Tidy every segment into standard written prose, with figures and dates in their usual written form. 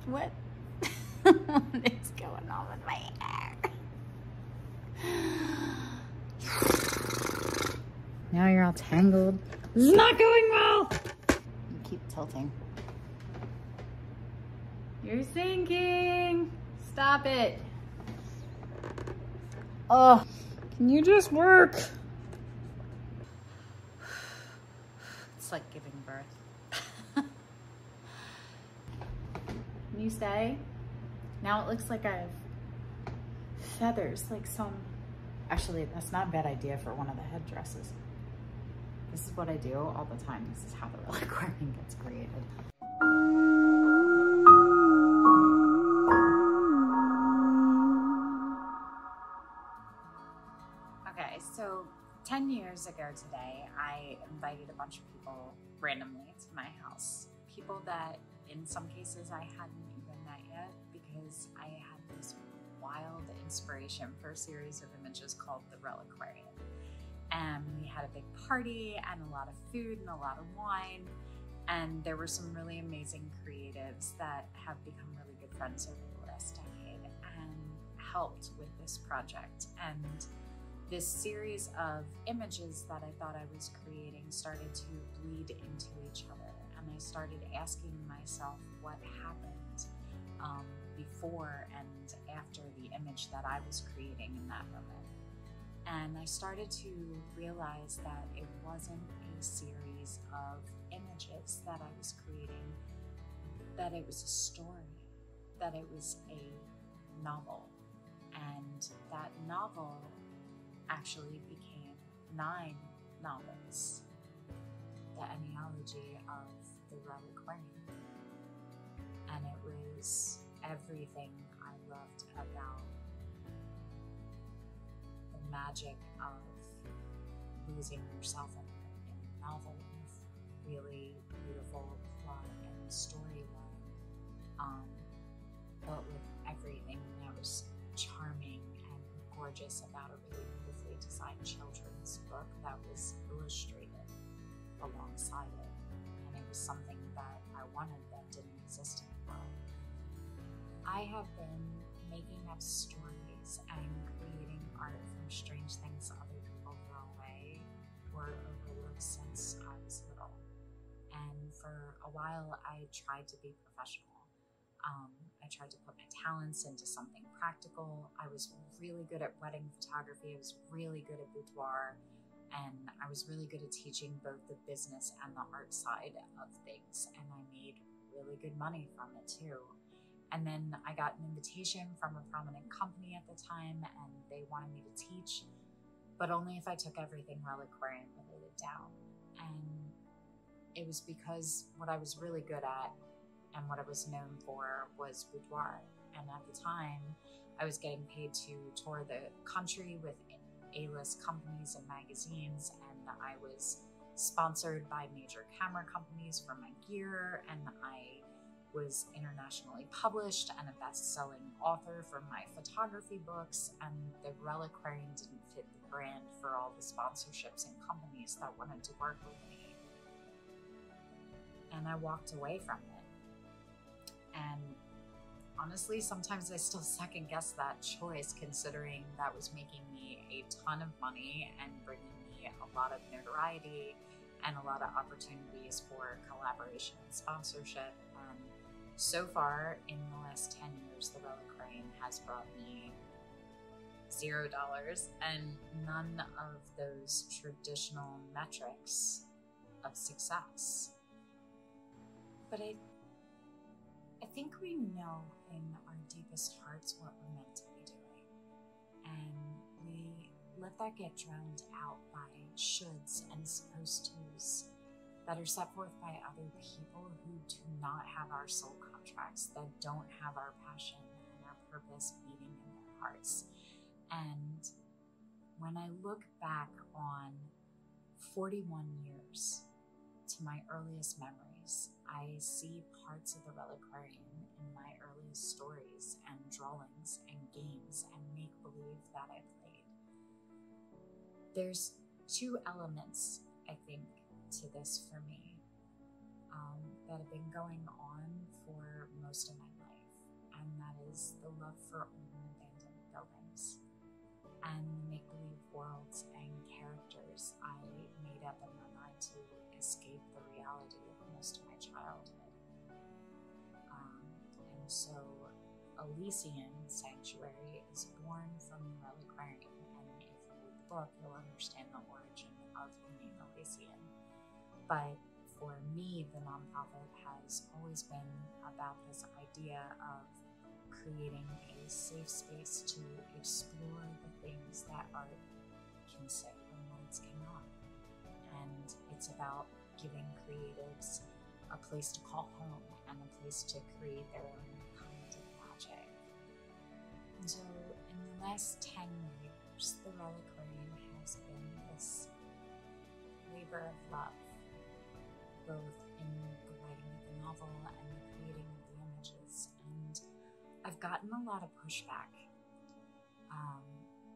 What is going on with my hair? Now you're all tangled. This is not going well. You keep tilting. You're sinking. Stop it. Oh, can you just work? It's like giving birth. Can you stay? Now it looks like I have feathers, like some... Actually, that's not a bad idea for one of the headdresses. This is what I do all the time. This is how the relic wearing gets created. Okay, so 10 years ago today, I invited a bunch of people randomly to my house. People that in some cases I hadn't even met yet, because I had this wild inspiration for a series of images called the Reliquarian. And we had a big party and a lot of food and a lot of wine. And there were some really amazing creatives that have become really good friends over the last decade and helped with this project. And this series of images that I thought I was creating started to bleed into each other. And I started asking myself what happened before and after the image that I was creating in that moment. And I started to realize that it wasn't a series of images that I was creating, that it was a story, that it was a novel. And that novel actually became 9 novels, the genealogy of the Reliquarian. And it was everything I loved about the magic of losing yourself in a novel with really beautiful plot and storyline, but with everything that was charming and gorgeous about a really beautifully designed children's book that was illustrated alongside it. And it was something that I wanted that didn't exist in the world. I have been making up stories and creating art from strange things other people throw away or overlook since I was little. And for a while, I tried to be professional. I tried to put my talents into something practical. I was really good at wedding photography. I was really good at boudoir. And I was really good at teaching both the business and the art side of things. And I made really good money from it too. And then I got an invitation from a prominent company at the time, and they wanted me to teach, but only if I took everything Reliquarian related down. And it was because what I was really good at and what I was known for was boudoir. And at the time, I was getting paid to tour the country with A-list companies and magazines, and I was sponsored by major camera companies for my gear, and I was internationally published and a best-selling author for my photography books, and the Reliquarian didn't fit the brand for all the sponsorships and companies that wanted to work with me. And I walked away from it. And honestly, sometimes I still second guess that choice, considering that was making me a ton of money and bringing me a lot of notoriety and a lot of opportunities for collaboration and sponsorship. And so far, in the last 10 years, the Reliquarian has brought me $0 and none of those traditional metrics of success. But I think we know in our deepest hearts what we're meant to be doing. And we let that get drowned out by shoulds and supposed tos that are set forth by other people who do not have our soul contracts, that don't have our passion and our purpose beating in their hearts. And when I look back on 41 years to my earliest memories, I see parts of the Reliquarian in my earliest stories and drawings and games and make-believe that I played. There's 2 elements, I think, to this for me that have been going on for most of my life. love for old and abandoned buildings. And the make-believe worlds and characters I made up in my mind to escape the reality of most of my childhood. And so Elysian Sanctuary is born from the reliquarium, and if you read the book, you'll understand the origin of the name Elysian. But for me, the nonprofit has always been about this idea of creating a safe space to explore the things that art can say when words cannot. And it's about giving creatives a place to call home and a place to create their own kind of magic. And so in the last 10 years, the reliquarium has been this labor of love, both in the writing of the novel and the creating of the images. And I've gotten a lot of pushback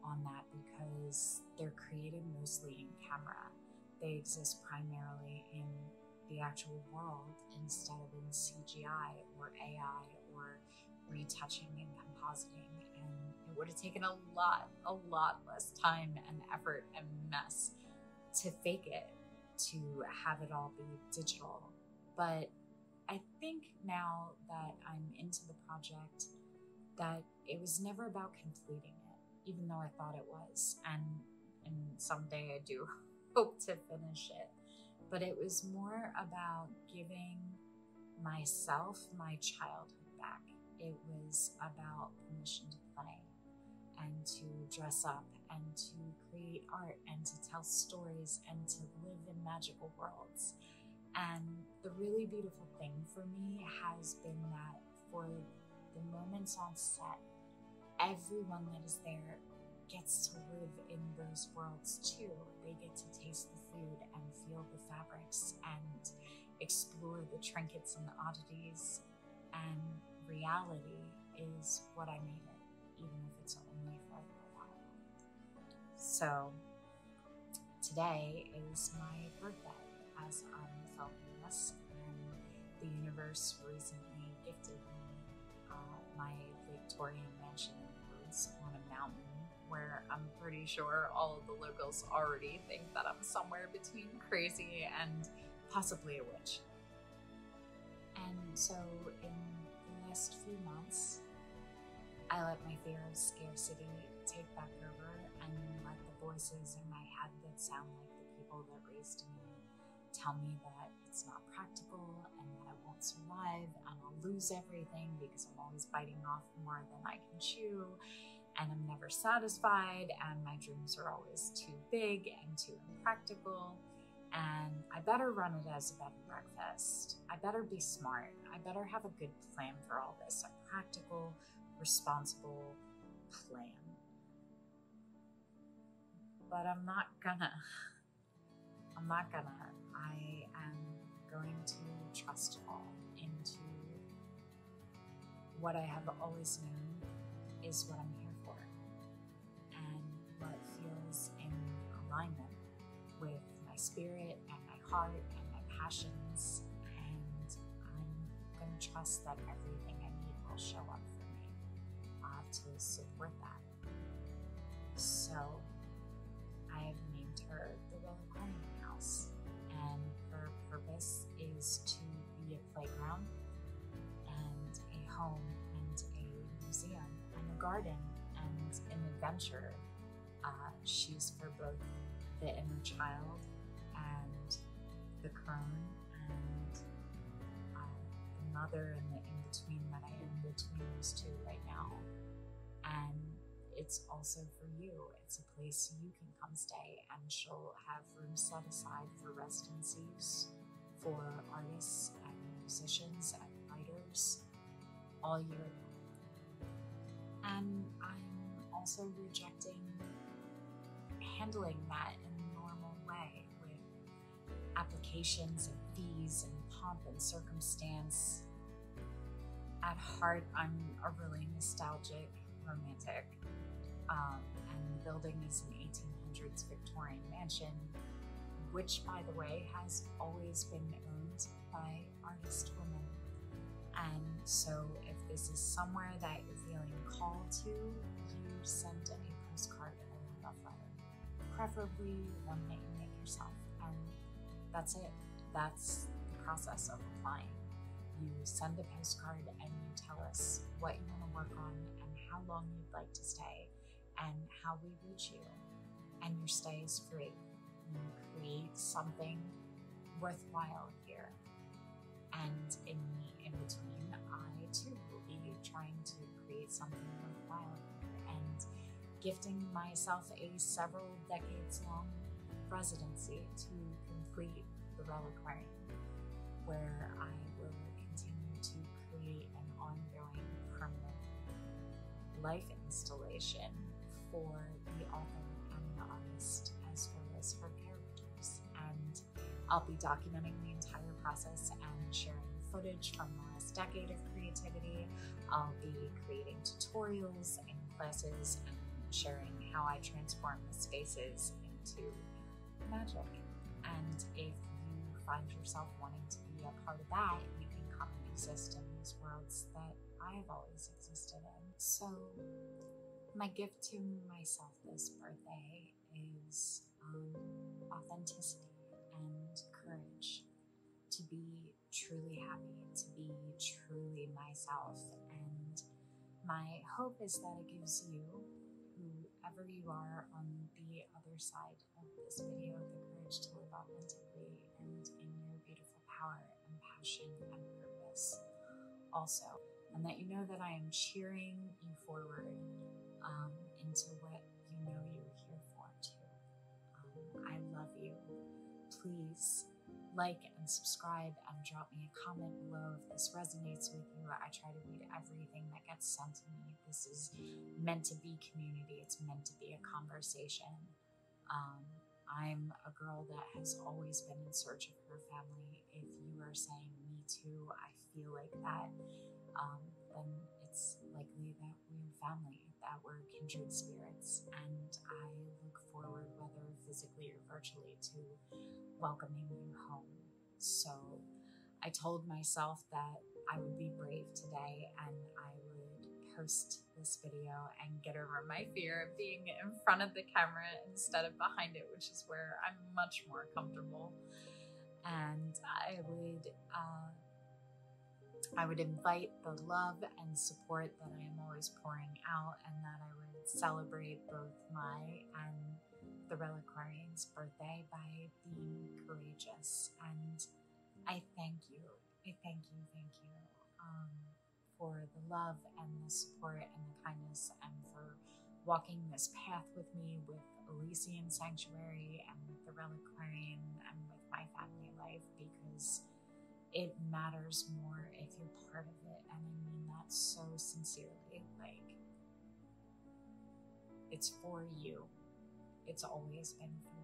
on that because they're created mostly in camera. They exist primarily in the actual world instead of in CGI or AI or retouching and compositing. And it would have taken a lot less time and effort and mess to fake it, to have it all be digital. But I think now that I'm into the project, that it was never about completing it, even though I thought it was. And someday I do hope to finish it. But it was more about giving myself my childhood back. It was about permission to play and to dress up and to create art and to tell stories and to live in magical worlds. And the really beautiful thing for me has been that for the moments on set, everyone that is there gets to live in those worlds too. They get to taste the food and feel the fabrics and explore the trinkets and the oddities. And reality is what I made it, even if it's only for a little while. So today is my birthday as I'm filming this, and the universe recently gifted me my Victorian mansion in the woods on a mountain, where I'm pretty sure all of the locals already think that I'm somewhere between crazy and possibly a witch. And so in the last few months, I let my fear of scarcity take back over and let the voices in my head that sound like the people that raised me tell me that it's not practical and that I won't survive and I'll lose everything because I'm always biting off more than I can chew, and I'm never satisfied, and my dreams are always too big and too impractical, and I better run it as a bed and breakfast. I better be smart. I better have a good plan for all this, a practical, responsible plan. But I'm not gonna. I am going to trust fall into what I have always known is what I'm here for, and what feels in alignment with my spirit and my heart and my passions, and I'm going to trust that everything I need will show up for me to support that. So I have named her the Reliquarium House, and her purpose is to be a playground and a home and a museum and a garden and an adventure. She's for both the inner child and the crone and the mother and the in-between that I am between those two right now. And it's also for you. It's a place you can come stay, and she'll have room set aside for residencies for artists and musicians and writers all year long. And I'm also rejecting handling that in a normal way with applications and fees and pomp and circumstance. At heart, I'm a really nostalgic romantic, and the building is an 1800s Victorian mansion, which, by the way, has always been owned by artist women. And so if this is somewhere that you're feeling called to, you send a postcard or a love letter, preferably one that you make yourself. And that's it. That's the process of applying. You send a postcard and you tell us what you want to work on and how long you'd like to stay and how we reach you. And your stay is free. You create something worthwhile here. And in the in-between, I too will be trying to create something worthwhile here and gifting myself a several decades long residency to complete the reliquarium, where I will continue to create an ongoing permanent life installation for the author and the artist, as well as her characters. And I'll be documenting the entire process and sharing footage from the last decade of creativity. I'll be creating tutorials and classes and sharing how I transform the spaces into magic. And if you find yourself wanting to be a part of that, you can come and exist in these worlds that I have always existed in. So my gift to myself this birthday is authenticity and courage, to be truly happy, to be truly myself. And my hope is that it gives you, whoever you are on the other side of this video, the courage to live authentically and in your beautiful power and passion and purpose also. And that you know that I am cheering you forward into what you know you're here for too. I love you. Please like and subscribe and drop me a comment below if this resonates with you. I try to read everything that gets sent to me. This is meant to be community. It's meant to be a conversation. I'm a girl that has always been in search of her family. If you are saying me too, I feel like that, then it's likely that we're family, that we're kindred spirits. And I look forward, whether physically or virtually, to welcoming you home. So I told myself that I would be brave today and I would post this video and get over my fear of being in front of the camera instead of behind it, which is where I'm much more comfortable. And I would invite the love and support that I am always pouring out, and that I would celebrate both my and the reliquarian's birthday by being courageous. And I thank you. I thank you for the love and the support and the kindness, and for walking this path with me with Elysian Sanctuary and with the reliquarian and with my family life, because it matters more if you're part of it. And I mean that so sincerely. Like, it's for you. It's always been for